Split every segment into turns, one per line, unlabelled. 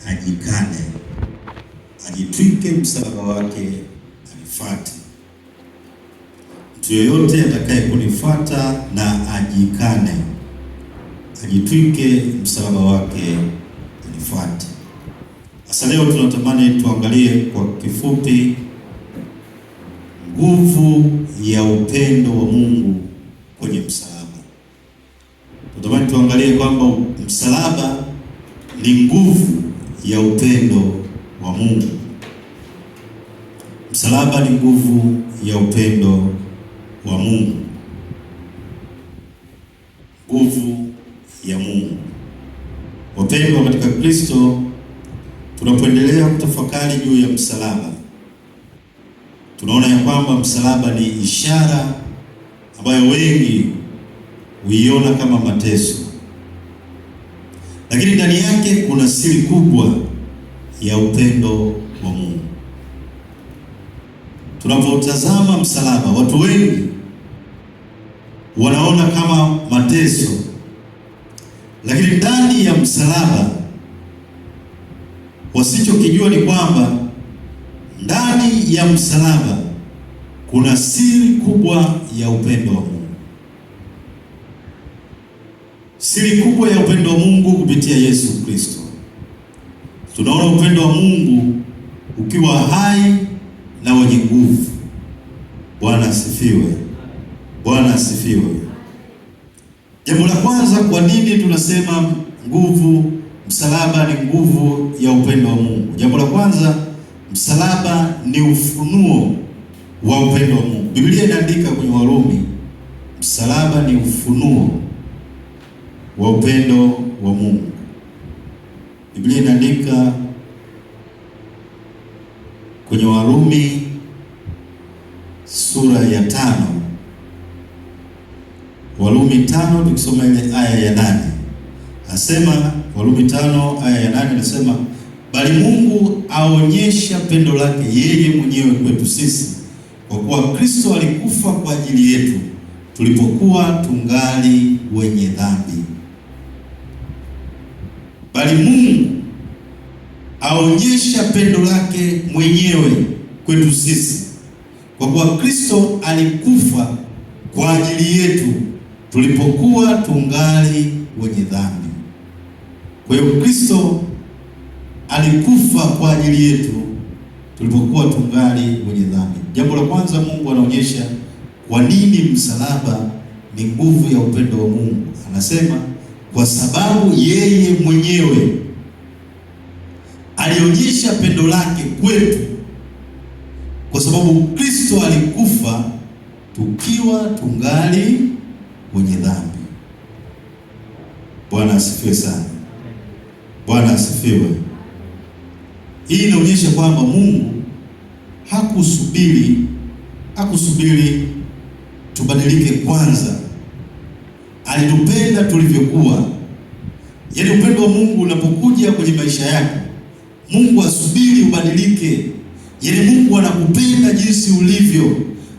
ajikane, ajitwike msalaba wake anifuate. Mtu yeyote atakaye kunifuata na ajikane, ajitwike msalaba wake anifuate. Sasa leo tunatamani tuangalie kwa kifupi nguvu ya upendo wa Mungu kwenye msalaba. Tunatamani tuangalie kwamba msalaba ni nguvu ya upendo wa Mungu. Msalaba ni nguvu ya upendo wa Mungu. Nguvu ya Mungu. Wapendwa katika Kristo, tunapoendelea kutafakari juu ya msalaba, tunaona ya kwamba msalaba ni ishara ambayo wengi huiona kama mateso, lakini ndani yake kuna siri kubwa ya upendo wa Mungu. Tunapotazama msalaba, watu wengi wanaona kama mateso, lakini ndani ya msalaba wasichokijua ni kwamba ndani ya msalaba kuna siri kubwa ya upendo wa Mungu. Siri kubwa ya upendo wa Mungu kupitia Yesu Kristo. Tunaona upendo wa Mungu ukiwa hai na wenye nguvu. Bwana asifiwe. Bwana asifiwe. Jambo la kwanza, kwa nini tunasema nguvu, msalaba ni nguvu ya upendo wa Mungu? Jambo la kwanza, msalaba ni ufunuo wa upendo wa Mungu. Biblia inaandika kwenye Warumi, msalaba ni ufunuo wa upendo wa Mungu. Biblia inaandika kwenye Warumi sura ya 5. Warumi 5 tukisoma ile aya ya 8. Asema Warumi 5 aya ya 8 anasema, bali Mungu aonyesha pendo lake yeye mwenyewe kwetu sisi, kwa kuwa Kristo alikufa kwa ajili yetu tulipokuwa tungali wenye dhambi. Bali Mungu aonyesha pendo lake mwenyewe kwetu sisi, kwa kuwa Kristo alikufa kwa ajili yetu tulipokuwa tungali wenye dhambi. Kwa hiyo Kristo alikufa kwa ajili yetu tulipokuwa tungali wenye dhambi. Jambo la kwanza, Mungu anaonyesha kwa nini msalaba ni nguvu ya upendo wa Mungu. Anasema kwa sababu yeye mwenyewe alionyesha pendo lake kwetu, kwa sababu Kristo alikufa tukiwa tungali wenye dhambi. Bwana asifiwe sana. Bwana asifiwe. Hii inaonyesha kwamba Mungu hakusubiri tubadilike kwanza. Alitupenda tulivyokuwa. Yaani upendo wa Mungu unapokuja kwenye maisha yako, Mungu asubiri ubadilike. Yaani Mungu anakupenda jinsi ulivyo.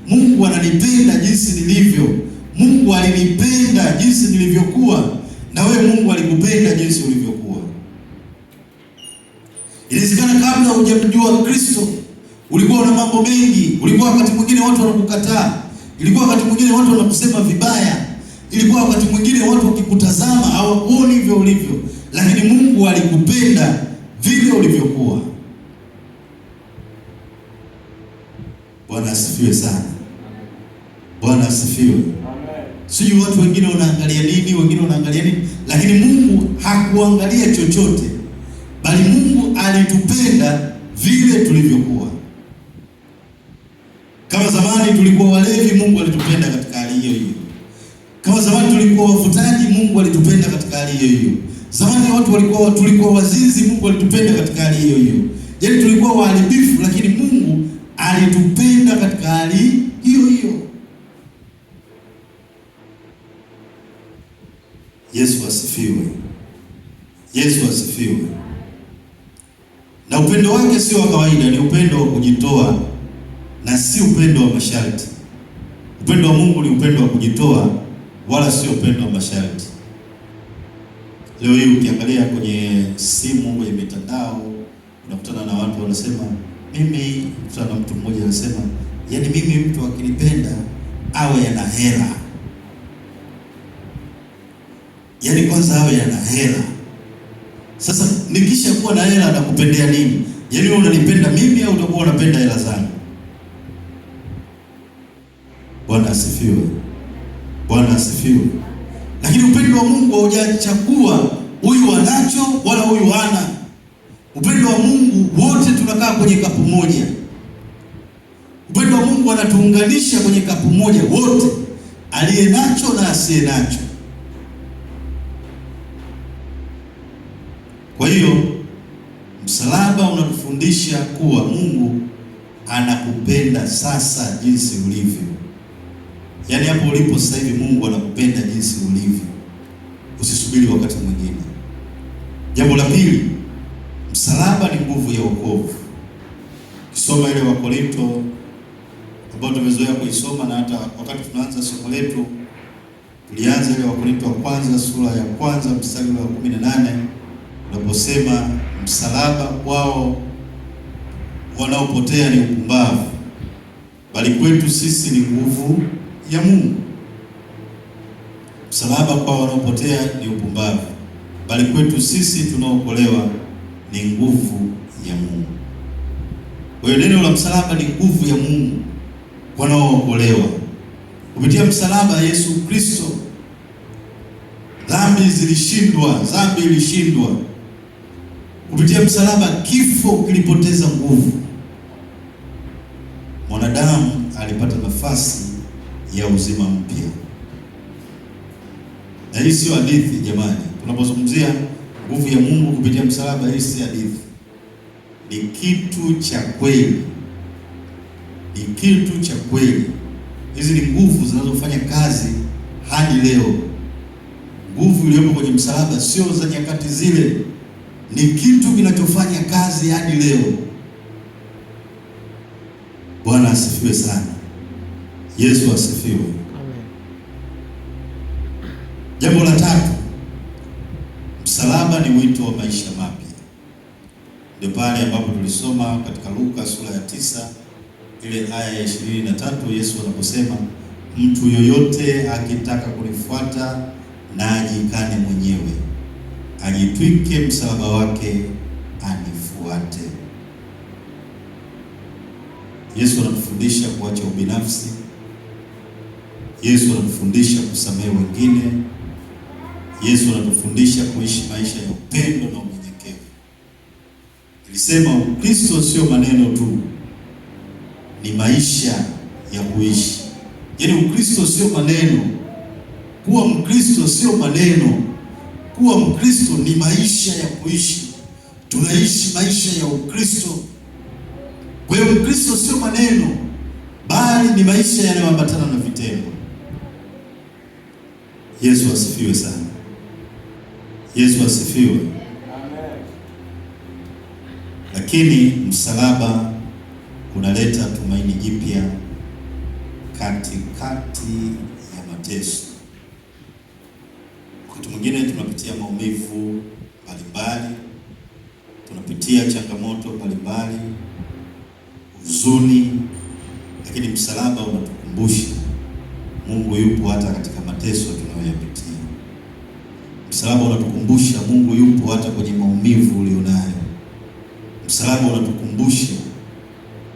Mungu ananipenda jinsi nilivyo. Mungu alinipenda jinsi nilivyokuwa, na wewe Mungu alikupenda jinsi ulivyokuwa. Inawezekana kabla hujamjua Kristo ulikuwa una mambo mengi, ulikuwa wakati mwingine watu wanakukataa, ilikuwa wakati mwingine watu wanakusema vibaya, ilikuwa wakati mwingine watu wakikutazama hawakuoni hivyo ulivyo, lakini Mungu alikupenda vile ulivyokuwa. Bwana asifiwe sana. Bwana asifiwe. Sijui watu wengine wanaangalia nini, wengine wanaangalia nini, lakini Mungu hakuangalia chochote, bali Mungu alitupenda vile tulivyokuwa. Kama zamani tulikuwa walevi, Mungu alitupenda katika hali hiyo hiyo. Kama zamani tulikuwa wavutaji, Mungu alitupenda katika hali hiyo hiyo. Zamani tulikuwa wazinzi, Mungu alitupenda katika hali hiyo hiyo. Yaani tulikuwa waharibifu, lakini Mungu alitupenda katika hali hiyo hiyo. Yesu asifiwe. Yesu asifiwe. Na upendo wake sio wa kawaida, ni upendo wa kujitoa na si upendo wa masharti. Upendo wa Mungu ni upendo wa kujitoa, wala sio upendo wa masharti. Leo hii ukiangalia kwenye simu, kwenye mitandao, unakutana na watu wanasema mimi, kutana na mtu mmoja anasema, yaani mimi mtu akinipenda awe ana hela. Yaani kwanza awe ana hela. Sasa nikisha kuwa na hela nakupendea nini? Yaani wewe unanipenda mimi au utakuwa unapenda hela zangu? Bwana asifiwe. Bwana asifiwe. Lakini upendo wa Mungu haujachagua huyu anacho wala huyu hana. Upendo wa Mungu wote tunakaa kwenye kapu moja. Upendo wa Mungu anatuunganisha kwenye kapu moja wote, aliye nacho na asiye nacho. Kwa hiyo msalaba unatufundisha kuwa Mungu anakupenda sasa jinsi ulivyo. Yaani hapo ulipo sasa hivi Mungu anakupenda jinsi ulivyo. Usisubiri wakati mwingine. Jambo la pili, msalaba ni nguvu ya wokovu. Kisoma ile Wakorinto ambao tumezoea kuisoma, na hata wakati tunaanza somo letu tulianza ile Wakorinto wa kwanza sura ya kwanza mstari wa 18 unaposema msalaba kwao wanaopotea ni upumbavu, bali kwetu sisi ni nguvu ya Mungu. Msalaba kwao wanaopotea ni upumbavu, bali kwetu sisi tunaokolewa ni nguvu ya Mungu. Kwa hiyo neno la msalaba ni nguvu ya Mungu wanaookolewa. Kupitia msalaba Yesu Kristo dhambi ilishindwa. Kupitia msalaba kifo kilipoteza nguvu. Mwanadamu alipata nafasi ya uzima mpya. Na hii sio hadithi jamani. Tunapozungumzia nguvu ya Mungu kupitia msalaba, hii si hadithi. Ni kitu cha kweli. Ni kitu cha kweli. Hizi ni nguvu zinazofanya kazi hadi leo. Nguvu iliyopo kwenye msalaba sio za nyakati zile. Ni kitu kinachofanya kazi hadi leo. Bwana asifiwe sana. Yesu asifiwe. Amen. Jambo la tatu, msalaba ni wito wa maisha mapya. Ndio pale ambapo tulisoma katika Luka sura ya 9 ile aya ya 23, Yesu anaposema mtu yoyote akitaka kunifuata na ajikane mwenyewe, ajitwike msalaba wake anifuate. Yesu anatufundisha kuacha ubinafsi. Yesu anatufundisha kusamehe wengine. Yesu anatufundisha kuishi maisha ya upendo na unyenyekevu. Nilisema Ukristo sio maneno tu, ni maisha ya kuishi. Yaani Ukristo sio maneno. Kuwa Mkristo sio maneno. Kuwa Mkristo ni maisha ya kuishi. Tunaishi maisha ya Ukristo. Kwa hiyo Mkristo sio maneno, bali ni maisha yanayoambatana na vitendo. Yesu asifiwe sana. Yesu asifiwe. Amen. Lakini msalaba unaleta tumaini jipya katikati ya mateso. Wakati mwingine tunapitia maumivu mbalimbali, tunapitia changamoto mbalimbali, huzuni, lakini msalaba unatukumbusha Mungu yupo hata katika mateso tunayoyapitia. Msalaba unatukumbusha Mungu yupo hata kwenye maumivu ulionayo. Msalaba unatukumbusha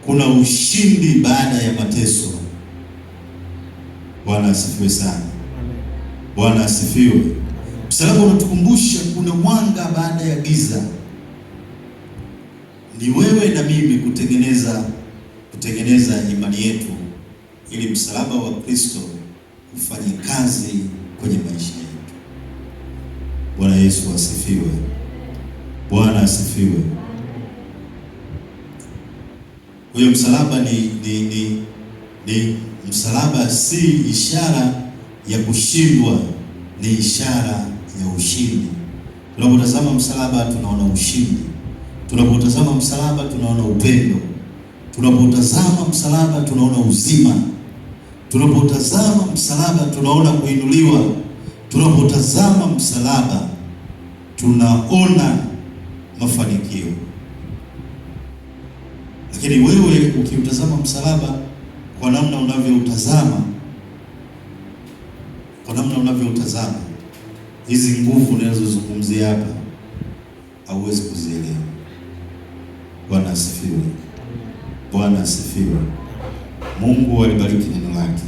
kuna ushindi baada ya mateso. Bwana asifiwe sana. Bwana asifiwe. Msalaba unatukumbusha kuna mwanga baada ya giza. Ni wewe na mimi kutengeneza imani yetu ili msalaba wa Kristo ufanye kazi kwenye maisha yetu. Bwana Yesu asifiwe. Bwana asifiwe. Kwa hiyo msalaba ni msalaba si ishara ya kushindwa, ni ishara ya ushindi. Tunapotazama msalaba tunaona ushindi. Tunapotazama msalaba tunaona upendo. Tunapotazama msalaba tunaona uzima. Tunapotazama msalaba tunaona kuinuliwa. Tunapotazama msalaba tunaona mafanikio. Lakini wewe ukiutazama msalaba kwa namna unavyoutazama, hizi nguvu ninazozungumzia hapa hauwezi kuzielewa. Bwana asifiwe. Bwana asifiwe. Mungu alibariki neno lake.